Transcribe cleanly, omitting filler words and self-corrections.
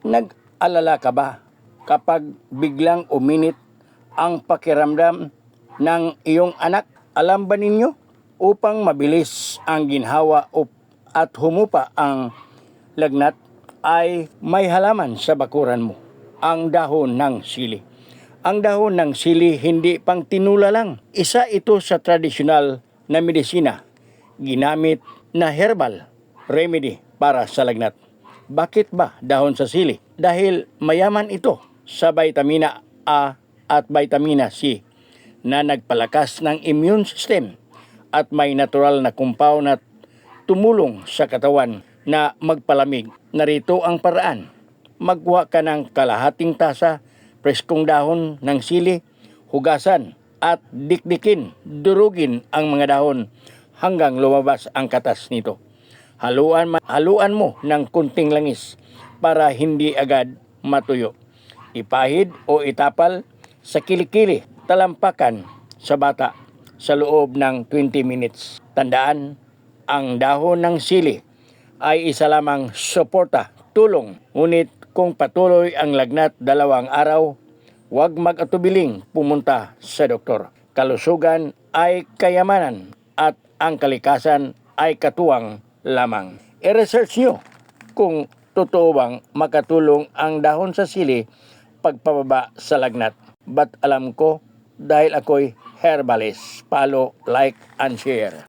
Nag-alala ka ba kapag biglang uminit ang pakiramdam ng iyong anak? Alam ba ninyo, upang mabilis ang ginhawa at humupa ang lagnat, ay may halaman sa bakuran mo, ang dahon ng sili. Ang dahon ng sili hindi pang tinula lang. Isa ito sa tradisyonal na medisina, ginamit na herbal remedy para sa lagnat. Bakit ba dahon sa sili? Dahil mayaman ito sa vitamina A at vitamina C na nagpalakas ng immune system at may natural na compound na tumulong sa katawan na magpalamig. Narito ang paraan. Magkuha ka ng kalahating tasa preskong dahon ng sili, hugasan at dikdikin, durugin ang mga dahon hanggang lumabas ang katas nito. Haluan mo ng kunting langis para hindi agad matuyo. Ipahid o itapal sa kilikili, talampakan sa bata sa loob ng 20 minutes. Tandaan, ang dahon ng sili ay isa lamang suporta, tulong. Ngunit kung patuloy ang lagnat 2 araw, huwag mag-atubiling pumunta sa doktor. Kalusugan ay kayamanan at ang kalikasan ay katuwang lamang. I-research nyo kung totoo bang makatulong ang dahon sa sili pagpababa sa lagnat. But alam ko, dahil ako'y herbalist. Follow, like, and share.